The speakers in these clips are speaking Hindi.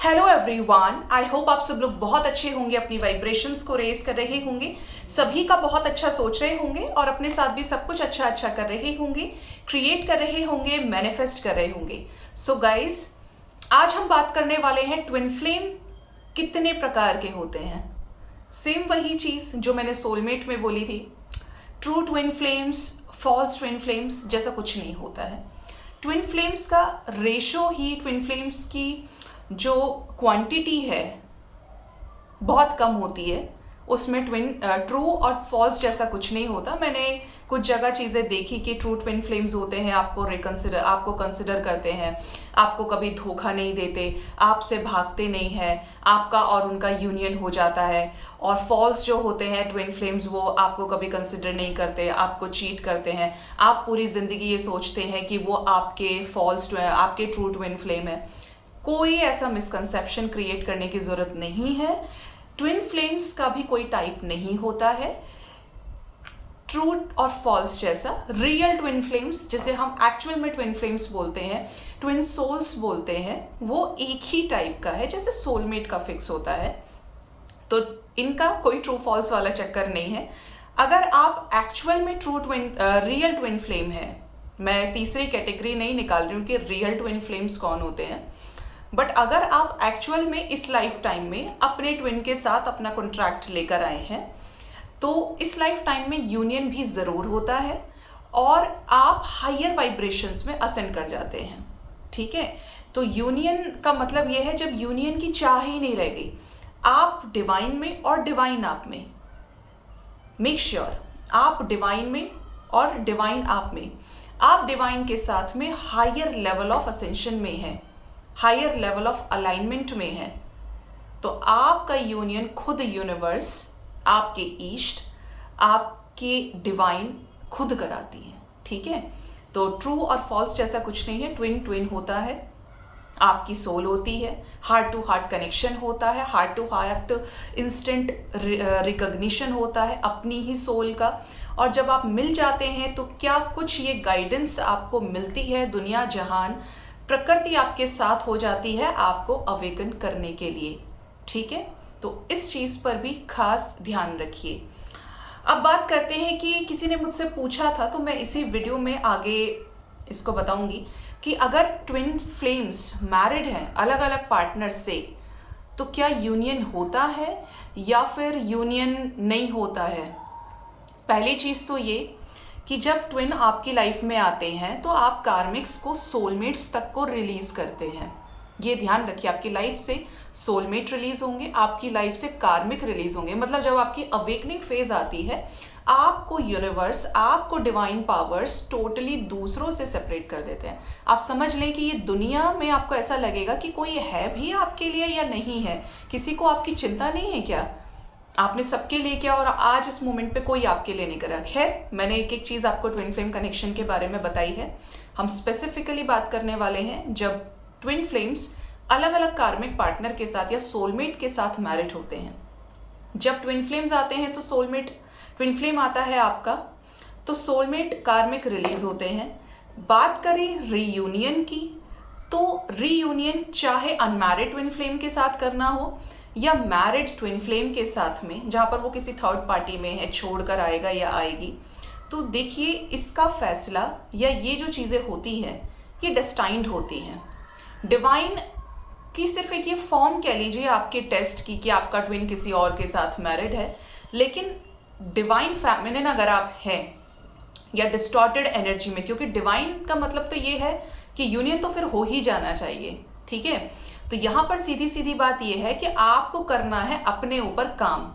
हेलो एवरीवन, आई होप आप सब लोग बहुत अच्छे होंगे, अपनी वाइब्रेशंस को रेज कर रहे होंगे, सभी का बहुत अच्छा सोच रहे होंगे और अपने साथ भी सब कुछ अच्छा अच्छा कर रहे होंगे, क्रिएट कर रहे होंगे, मैनिफेस्ट कर रहे होंगे। सो गाइस, आज हम बात करने वाले हैं ट्विन फ्लेम कितने प्रकार के होते हैं। सेम वही चीज़ जो मैंने सोलमेट में बोली थी, true twin flames, false twin flames जैसा कुछ नहीं होता है। ट्विन फ्लेम्स का रेशो ही, ट्विन फ्लेम्स की जो क्वांटिटी है बहुत कम होती है। उसमें ट्रू और फॉल्स जैसा कुछ नहीं होता। मैंने कुछ जगह चीज़ें देखी कि ट्रू ट्विन फ्लेम्स होते हैं, आपको कंसिडर करते हैं, आपको कभी धोखा नहीं देते, आपसे भागते नहीं हैं, आपका और उनका यूनियन हो जाता है। और फॉल्स जो होते हैं ट्विन फ्लेम्स, वो आपको कभी कंसिडर नहीं करते, आपको चीट करते हैं। आप पूरी ज़िंदगी ये सोचते हैं कि वो आपके ट्रू ट्विन फ्लेम है। कोई ऐसा मिसकंसेप्शन क्रिएट करने की ज़रूरत नहीं है। ट्विन फ्लेम्स का भी कोई टाइप नहीं होता है ट्रू और फॉल्स जैसा। रियल ट्विन फ्लेम्स, जिसे हम एक्चुअल में ट्विन फ्लेम्स बोलते हैं, ट्विन सोल्स बोलते हैं, वो एक ही टाइप का है जैसे सोलमेट का फिक्स होता है। तो इनका कोई ट्रू फॉल्स वाला चक्कर नहीं है। अगर आप एक्चुअल में रियल ट्विन फ्लेम है, मैं तीसरी कैटेगरी नहीं निकाल रही हूँ कि रियल ट्विन फ्लेम्स कौन होते हैं, बट अगर आप एक्चुअल में इस लाइफ टाइम में अपने ट्विन के साथ अपना कॉन्ट्रैक्ट लेकर आए हैं, तो इस लाइफ टाइम में यूनियन भी ज़रूर होता है और आप हायर वाइब्रेशंस में असेंड कर जाते हैं। ठीक है, तो यूनियन का मतलब यह है जब यूनियन की चाह ही नहीं रह गई, आप डिवाइन में और डिवाइन आप में, मेक श्योर आप डिवाइन में और डिवाइन आप में, आप डिवाइन के साथ में हायर लेवल ऑफ असेंशन में है, हायर लेवल ऑफ अलाइनमेंट में है, तो आपका यूनियन खुद यूनिवर्स, आपके ईस्ट, आपके डिवाइन खुद कराती है। ठीक है, तो ट्रू और फॉल्स जैसा कुछ नहीं है। ट्विन ट्विन होता है, आपकी सोल होती है, हार्ट टू हार्ट कनेक्शन होता है, heart to heart instant recognition होता है अपनी ही सोल का। और जब आप मिल जाते हैं तो क्या कुछ ये गाइडेंस आपको मिलती है, दुनिया जहान प्रकृति आपके साथ हो जाती है आपको अवेकन करने के लिए। ठीक है, तो इस चीज़ पर भी खास ध्यान रखिए। अब बात करते हैं कि किसी ने मुझसे पूछा था, तो मैं इसी वीडियो में आगे इसको बताऊंगी कि अगर ट्विन फ्लेम्स मैरिड हैं अलग अलग पार्टनर से, तो क्या यूनियन होता है या फिर यूनियन नहीं होता है। पहली चीज़ तो ये कि जब ट्विन आपकी लाइफ में आते हैं तो आप कार्मिक्स को सोलमेट्स तक को रिलीज करते हैं। ये ध्यान रखिए, आपकी लाइफ से सोलमेट रिलीज होंगे, आपकी लाइफ से कार्मिक रिलीज होंगे। मतलब जब आपकी अवेकनिंग फेज आती है, आपको यूनिवर्स, आपको डिवाइन पावर्स टोटली दूसरों से सेपरेट कर देते हैं। आप समझ लें कि ये दुनिया में आपको ऐसा लगेगा कि कोई है भी आपके लिए या नहीं है, किसी को आपकी चिंता नहीं है क्या, आपने सबके लिए किया और आज इस मोमेंट पे कोई आपके लिए नहीं करा। खैर, मैंने एक एक चीज़ आपको ट्विन फ्लेम कनेक्शन के बारे में बताई है। हम स्पेसिफिकली बात करने वाले हैं जब ट्विन फ्लेम्स अलग अलग कार्मिक पार्टनर के साथ या सोलमेट के साथ मैरिड होते हैं। जब ट्विन फ्लेम्स आते हैं तो ट्विन फ्लेम आता है आपका, तो सोलमेट कार्मिक रिलीज होते हैं। बात करें रीयूनियन की, तो रीयूनियन चाहे अनमैरिड ट्विन फ्लेम के साथ करना हो या मैरिड ट्विन फ्लेम के साथ में, जहाँ पर वो किसी थर्ड पार्टी में है, छोड़कर आएगा या आएगी, तो देखिए इसका फैसला या ये जो चीज़ें होती हैं ये डेस्टाइंड होती हैं। डिवाइन की सिर्फ एक ये फॉर्म कह लीजिए आपके टेस्ट की कि आपका ट्विन किसी और के साथ मैरिड है, लेकिन डिवाइन फेमिनिन अगर आप हैं या डिस्टॉर्टेड एनर्जी में, क्योंकि डिवाइन का मतलब तो ये है कि यूनियन तो फिर हो ही जाना चाहिए। ठीक है, तो यहाँ पर सीधी सीधी बात यह है कि आपको करना है अपने ऊपर काम।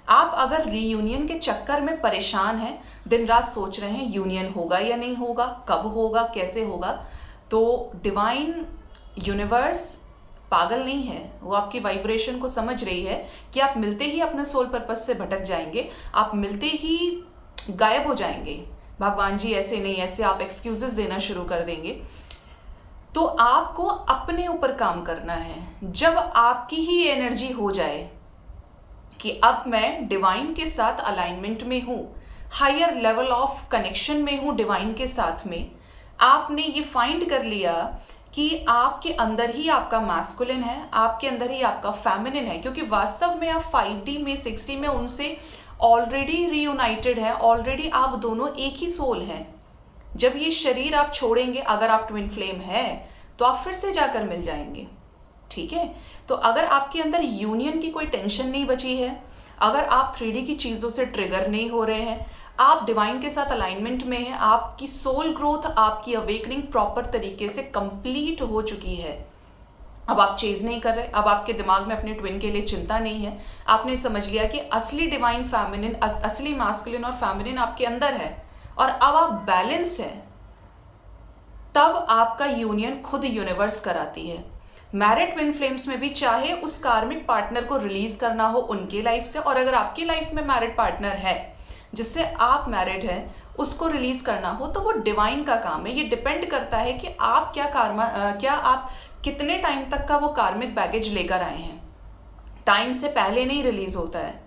आप अगर रीयूनियन के चक्कर में परेशान हैं, दिन रात सोच रहे हैं यूनियन होगा या नहीं होगा, कब होगा, कैसे होगा, तो डिवाइन यूनिवर्स पागल नहीं है, वो आपकी वाइब्रेशन को समझ रही है कि आप मिलते ही अपने सोल पर्पस से भटक जाएंगे, आप मिलते ही गायब हो जाएंगे। भगवान जी ऐसे नहीं, ऐसे आप एक्सक्यूजेस देना शुरू कर देंगे। तो आपको अपने ऊपर काम करना है। जब आपकी ही एनर्जी हो जाए कि अब मैं डिवाइन के साथ अलाइनमेंट में हूँ, हायर लेवल ऑफ कनेक्शन में हूँ डिवाइन के साथ में, आपने ये फाइंड कर लिया कि आपके अंदर ही आपका मैस्कुलिन है, आपके अंदर ही आपका फेमिनिन है, क्योंकि वास्तव में आप 5D में 6D में उनसे ऑलरेडी रीयूनाइटेड है, ऑलरेडी आप दोनों एक ही सोल हैं। जब ये शरीर आप छोड़ेंगे, अगर आप ट्विन फ्लेम है तो आप फिर से जाकर मिल जाएंगे, ठीक है। तो अगर आपके अंदर यूनियन की कोई टेंशन नहीं बची है, अगर आप 3D की चीज़ों से ट्रिगर नहीं हो रहे हैं, आप डिवाइन के साथ अलाइनमेंट में हैं, आपकी सोल ग्रोथ, आपकी अवेकनिंग प्रॉपर तरीके से कंप्लीट हो चुकी है, अब आप चेज नहीं कर रहे, अब आपके दिमाग में अपने ट्विन के लिए चिंता नहीं है, आपने समझ लिया कि असली डिवाइन फेमिनिन, असली मास्कुलिन और फेमिनिन आपके अंदर है और अब आप बैलेंस है, तब आपका यूनियन खुद यूनिवर्स कराती है। मैरिड ट्विन फ्लेम्स में भी चाहे उस कार्मिक पार्टनर को रिलीज करना हो उनके लाइफ से, और अगर आपकी लाइफ में मैरिड पार्टनर है जिससे आप मैरिड हैं, उसको रिलीज करना हो तो वो डिवाइन का काम है। ये डिपेंड करता है कि आप क्या आप कितने टाइम तक का वो कार्मिक बैगेज लेकर आए हैं। टाइम से पहले नहीं रिलीज होता है,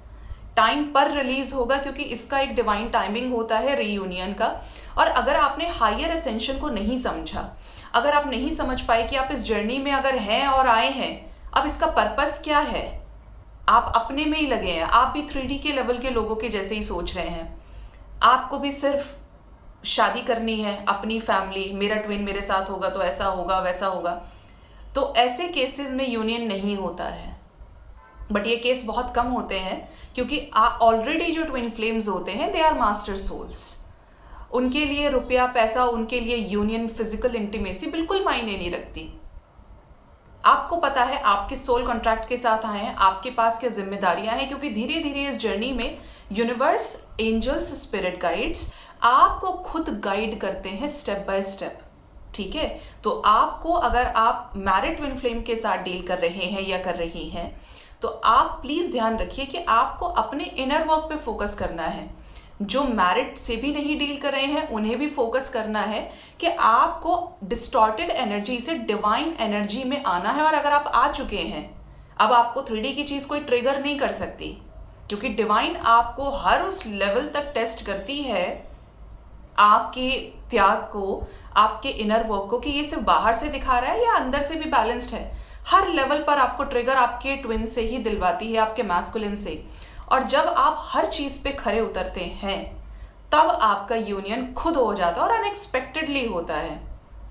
टाइम पर रिलीज होगा, क्योंकि इसका एक डिवाइन टाइमिंग होता है रीयूनियन का। और अगर आपने हायर एसेंशन को नहीं समझा, अगर आप नहीं समझ पाए कि आप इस जर्नी में अगर हैं और आए हैं, अब इसका पर्पस क्या है, आप अपने में ही लगे हैं, आप भी 3D के लेवल के लोगों के जैसे ही सोच रहे हैं, आपको भी सिर्फ शादी करनी है, अपनी फैमिली, मेरा ट्विन मेरे साथ होगा तो ऐसा होगा वैसा होगा, तो ऐसे केसेस में यूनियन नहीं होता है। बट ये केस बहुत कम होते हैं, क्योंकि ऑलरेडी जो ट्विन फ्लेम्स होते हैं दे आर मास्टर सोल्स। उनके लिए रुपया पैसा, उनके लिए यूनियन, फिजिकल इंटीमेसी बिल्कुल मायने नहीं रखती। आपको पता है आप किस सोल कॉन्ट्रैक्ट के साथ आए हैं, आपके पास क्या जिम्मेदारियां हैं, क्योंकि धीरे धीरे इस जर्नी में यूनिवर्स, एंजल्स, स्पिरिट गाइड्स आपको खुद गाइड करते हैं स्टेप बाय स्टेप, ठीक है। तो आपको, अगर आप मैरिड ट्विन फ्लेम के साथ डील कर रहे हैं या कर रही हैं, तो आप प्लीज ध्यान रखिए कि आपको अपने इनर वर्क पे फोकस करना है। जो मैरिड से भी नहीं डील कर रहे हैं उन्हें भी फोकस करना है कि आपको डिस्टॉर्टेड एनर्जी से डिवाइन एनर्जी में आना है। और अगर आप आ चुके हैं, अब आपको 3D की चीज कोई ट्रिगर नहीं कर सकती, क्योंकि डिवाइन आपको हर उस लेवल तक टेस्ट करती है, आपके त्याग को, आपके इनर वर्क को, कि ये सिर्फ बाहर से दिखा रहा है या अंदर से भी बैलेंस्ड है। हर लेवल पर आपको ट्रिगर आपके ट्विन से ही दिलवाती है, आपके मैस्कुलिन से। और जब आप हर चीज पे खरे उतरते हैं, तब आपका यूनियन खुद हो जाता है और अनएक्सपेक्टेडली होता है,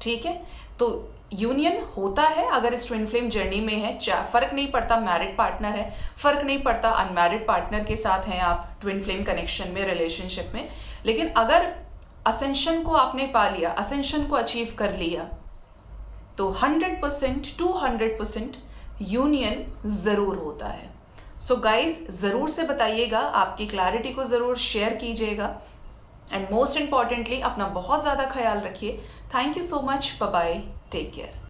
ठीक है। तो यूनियन होता है अगर इस ट्विन फ्लेम जर्नी में है, फर्क नहीं पड़ता मैरिड पार्टनर है, फर्क नहीं पड़ता अनमैरिड पार्टनर के साथ हैं आप ट्विन फ्लेम कनेक्शन में, रिलेशनशिप में। लेकिन अगर असेंशन को आपने पा लिया, असेंशन को अचीव कर लिया, तो 100% 200% यूनियन जरूर होता है। सो गाइज, जरूर से बताइएगा, आपकी क्लैरिटी को जरूर शेयर कीजिएगा, एंड मोस्ट इंपॉर्टेंटली अपना बहुत ज़्यादा ख्याल रखिए। Thank you so much, bye bye, take care.